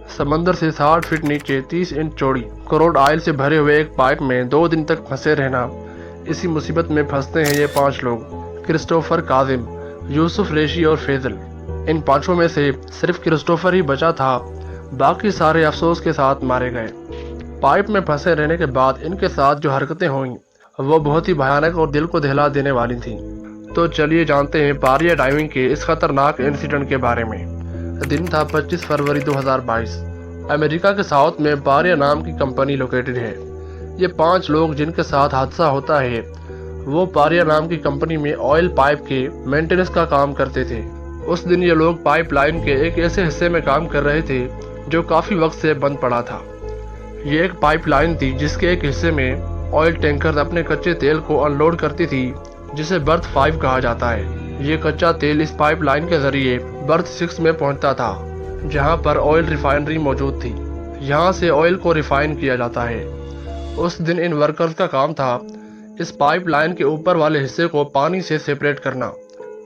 समंदर से 60 फीट नीचे 30 इंच चौड़ी क्रूड ऑयल से भरे हुए एक पाइप में 2 दिन तक फंसे रहना। इसी मुसीबत में फंसते हैं ये 5 लोग, क्रिस्टोफर, काजिम, यूसुफ, रेशी और फैजल। इन 5 में से सिर्फ क्रिस्टोफर ही बचा था, बाकी सारे अफसोस के साथ मारे गए। पाइप में फंसे रहने के बाद इनके साथ जो हरकतें हुई वो बहुत ही भयानक और दिल को दहला देने वाली थी। तो चलिए जानते हैं पारिया डाइविंग के इस खतरनाक इंसिडेंट के बारे में। दिन था 25 फरवरी 2022। अमेरिका के साउथ में पारिया नाम की कंपनी लोकेटेड है। ये 5 लोग जिनके साथ हादसा होता है वो पारिया नाम की कंपनी में ऑयल पाइप के मेंटेनेंस का काम करते थे। उस दिन ये लोग पाइपलाइन के एक ऐसे हिस्से में काम कर रहे थे जो काफी वक्त से बंद पड़ा था। ये एक पाइपलाइन थी जिसके एक हिस्से में ऑयल टैंकर अपने कच्चे तेल को अनलोड करती थी, जिसे बर्थ 5 कहा जाता है। ये कच्चा तेल इस पाइपलाइन के जरिए बर्थ 6 में पहुंचता था, जहां पर ऑयल रिफाइनरी मौजूद थी। यहां से ऑयल को रिफाइन किया जाता है। उस दिन इन वर्कर्स का काम था इस पाइपलाइन के ऊपर वाले हिस्से को पानी से सेपरेट करना,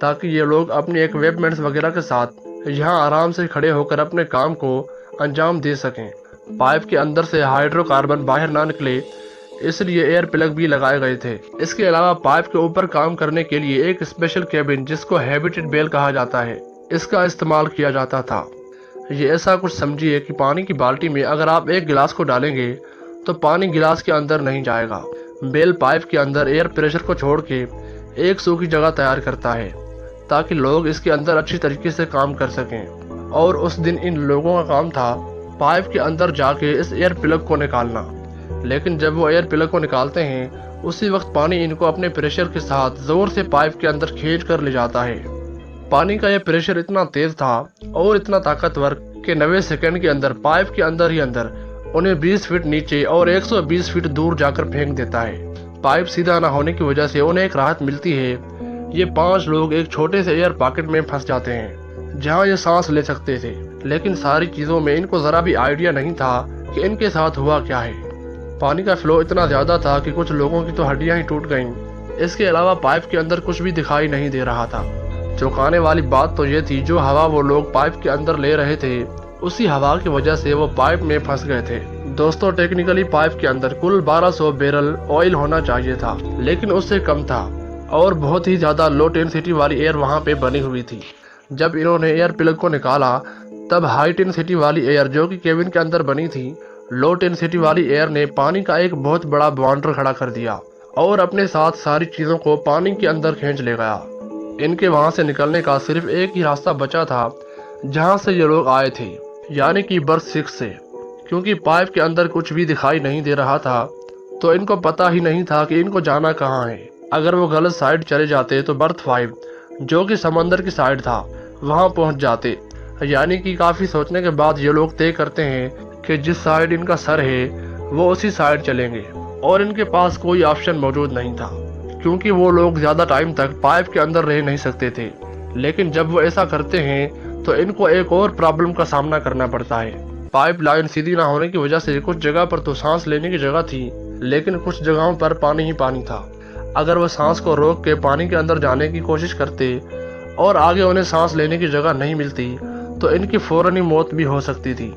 ताकि ये लोग अपनी इक्विपमेंट्स वगैरह के साथ यहाँ आराम से खड़े होकर अपने काम को अंजाम दे सकें। पाइप के अंदर से हाइड्रोकार्बन बाहर ना निकले, इसलिए एयर प्लग भी लगाए गए थे। इसके अलावा पाइप के ऊपर काम करने के लिए एक स्पेशल केबिन जिसको हैबिटेट बेल कहा जाता है, इसका इस्तेमाल किया जाता था। ये ऐसा कुछ समझिए कि पानी की बाल्टी में अगर आप एक गिलास को डालेंगे तो पानी गिलास के अंदर नहीं जाएगा। बेल पाइप के अंदर एयर प्रेशर को छोड़ के एक सूखी जगह तैयार करता है ताकि लोग इसके अंदर अच्छी तरीके से काम कर सकें। और उस दिन इन लोगों का काम था पाइप के अंदर जाके इस एयर प्लग को निकालना। लेकिन जब वो एयर प्लग को निकालते हैं उसी वक्त पानी इनको अपने प्रेशर के साथ जोर से पाइप के अंदर खींच कर ले जाता है। पानी का यह प्रेशर इतना तेज था और इतना ताकतवर कि 90 सेकंड के अंदर पाइप के अंदर ही अंदर उन्हें 20 फीट नीचे और 120 फीट दूर जाकर फेंक देता है। पाइप सीधा न होने की वजह से उन्हें एक राहत मिलती है। ये 5 लोग एक छोटे से एयर पॉकेट में फंस जाते हैं जहाँ ये सांस ले सकते थे। लेकिन सारी चीजों में इनको जरा भी आइडिया नहीं था कि इनके साथ हुआ क्या है। पानी का फ्लो इतना ज्यादा था कि कुछ लोगों की तो हड्डियां ही टूट गईं। इसके अलावा पाइप के अंदर कुछ भी दिखाई नहीं दे रहा था। चौंकाने वाली बात तो ये थी जो हवा वो लोग पाइप के अंदर ले रहे थे उसी हवा की वजह से वो पाइप में फंस गए थे। दोस्तों, टेक्निकली पाइप के अंदर कुल 1200 बैरल ऑयल होना चाहिए था, लेकिन उससे कम था और बहुत ही ज्यादा लो टेंसिटी वाली एयर वहाँ पे बनी हुई थी। जब इन्होंने एयर प्लग को निकाला तब हाई टेंसिटी वाली एयर जो कि केबिन के अंदर बनी थी, लो टेंसिटी वाली एयर ने पानी का एक बहुत बड़ा बाउंड्री खड़ा कर दिया और अपने साथ सारी चीजों को पानी के अंदर खींच ले गया। इनके वहां से निकलने का सिर्फ एक ही रास्ता बचा था जहां से ये लोग आए थे, यानी कि बर्थ 6 से। क्योंकि पाइप के अंदर कुछ भी दिखाई नहीं दे रहा था तो इनको पता ही नहीं था कि इनको जाना कहाँ है। अगर वो गलत साइड चले जाते तो बर्थ 5 जो कि समंदर की साइड था वहां पहुंच जाते। यानी कि काफी सोचने के बाद ये लोग तय करते हैं कि जिस साइड इनका सर है वो उसी साइड चलेंगे। और इनके पास कोई ऑप्शन मौजूद नहीं था क्योंकि वो लोग ज्यादा टाइम तक पाइप के अंदर रह नहीं सकते थे। लेकिन जब वो ऐसा करते हैं तो इनको एक और प्रॉब्लम का सामना करना पड़ता है। पाइप लाइन सीधी ना होने की वजह से कुछ जगह पर तो सांस लेने की जगह थी, लेकिन कुछ जगहों पर पानी ही पानी था। अगर वो सांस को रोक के पानी के अंदर जाने की कोशिश करते और आगे उन्हें सांस लेने की जगह नहीं मिलती तो इनकी फौरन ही मौत भी हो सकती थी।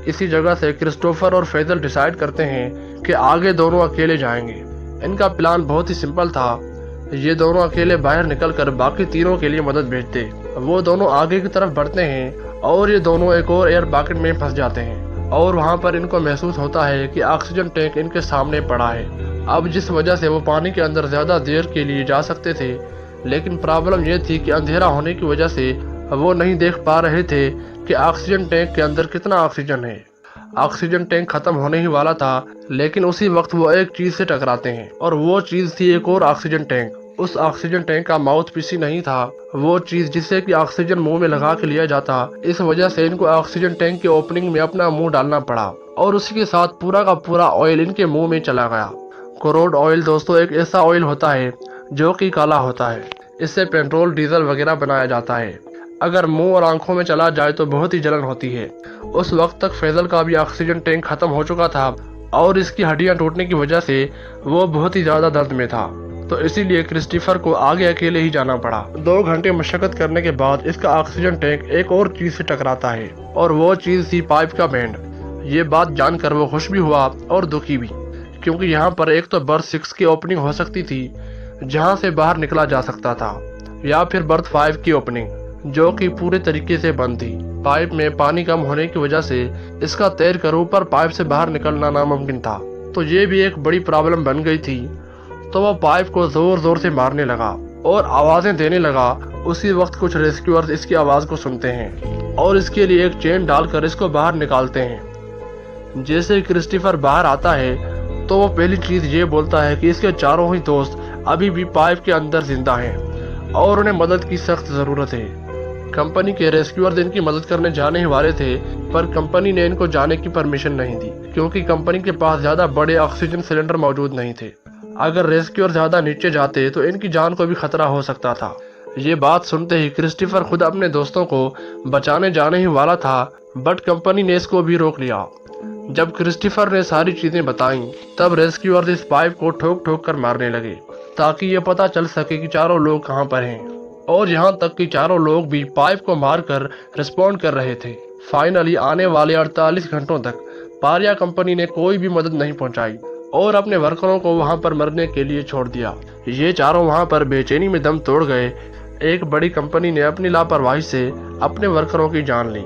इसी जगह से क्रिस्टोफर और फैजल डिसाइड करते हैं कि आगे दोनों अकेले जाएंगे। इनका प्लान बहुत ही सिंपल था। ये दोनों अकेले बाहर निकलकर बाकी तीनों के लिए मदद भेजते। वो दोनों आगे की तरफ बढ़ते हैं और ये दोनों एक और एयर पॉकेट में फंस जाते हैं और वहाँ पर इनको महसूस होता है कि ऑक्सीजन टैंक इनके सामने पड़ा है। अब जिस वजह से वो पानी के अंदर ज्यादा देर के लिए जा सकते थे, लेकिन प्रॉब्लम ये थी कि अंधेरा होने की वजह से वो नहीं देख पा रहे थे कि ऑक्सीजन टैंक के अंदर कितना ऑक्सीजन है। ऑक्सीजन टैंक खत्म होने ही वाला था, लेकिन उसी वक्त वो एक चीज से टकराते हैं और वो चीज थी एक और ऑक्सीजन टैंक। उस ऑक्सीजन टैंक का माउथ पीस ही नहीं था, वो चीज जिससे कि ऑक्सीजन मुंह में लगा के लिया जाता। इस वजह से इनको ऑक्सीजन टैंक के ओपनिंग में अपना मुंह डालना पड़ा और उसी के साथ पूरा का पूरा ऑयल इनके मुंह में चला गया। क्रूड ऑयल दोस्तों एक ऐसा ऑयल होता है जो कि काला होता है। इससे पेट्रोल, डीजल वगैरह बनाया जाता है। अगर मुंह और आंखों में चला जाए तो बहुत ही जलन होती है। उस वक्त तक फैजल का भी ऑक्सीजन टैंक खत्म हो चुका था और इसकी हड्डियां टूटने की वजह से वो बहुत ही ज्यादा दर्द में था। तो इसीलिए क्रिस्टोफर को आगे अकेले ही जाना पड़ा। 2 घंटे मशक्कत करने के बाद इसका ऑक्सीजन टैंक एक और चीज से टकराता है और वो चीज थी पाइप का बैंड। ये बात जानकर वो खुश भी हुआ और दुखी भी, क्योंकि यहाँ पर एक तो बर्थ 6 की ओपनिंग हो सकती थी जहाँ से बाहर निकला जा सकता था, या फिर बर्थ 5 की ओपनिंग जो कि पूरे तरीके से बंद थी। पाइप में पानी कम होने की वजह से इसका तैरकर ऊपर पाइप से बाहर निकलना नामुमकिन था, तो ये भी एक बड़ी प्रॉब्लम बन गई थी। तो वो पाइप को जोर जोर से मारने लगा और आवाजें देने लगा। उसी वक्त कुछ रेस्क्यूअर्स इसकी आवाज को सुनते हैं और इसके लिए एक चेन डालकर इसको बाहर निकालते हैं। जैसे क्रिस्टोफर बाहर आता है तो वो पहली चीज ये बोलता है कि इसके चारों ही दोस्त अभी भी पाइप के अंदर जिंदा हैं और उन्हें मदद की सख्त जरूरत है। कंपनी के रेस्क्यूअर्स इनकी मदद करने जाने ही वाले थे, पर कंपनी ने इनको जाने की परमिशन नहीं दी क्योंकि कंपनी के पास ज्यादा बड़े ऑक्सीजन सिलेंडर मौजूद नहीं थे। अगर रेस्क्यूअर ज्यादा नीचे जाते तो इनकी जान को भी खतरा हो सकता था। ये बात सुनते ही क्रिस्टोफर खुद अपने दोस्तों को बचाने जाने ही वाला था, बट कंपनी ने इसको भी रोक लिया। जब क्रिस्टोफर ने सारी चीजें बताईं, तब रेस्क्यूअर्स इस पाइप को ठोक ठोक कर मारने लगे ताकि ये पता चल सके कि चारों लोग कहाँ पर हैं, और यहाँ तक कि चारों लोग भी पाइप को मारकर रिस्पॉन्ड कर रहे थे। फाइनली आने वाले 48 घंटों तक पारिया कंपनी ने कोई भी मदद नहीं पहुंचाई और अपने वर्करों को वहां पर मरने के लिए छोड़ दिया। ये चारों वहां पर बेचैनी में दम तोड़ गए। एक बड़ी कंपनी ने अपनी लापरवाही से अपने वर्करों की जान ली।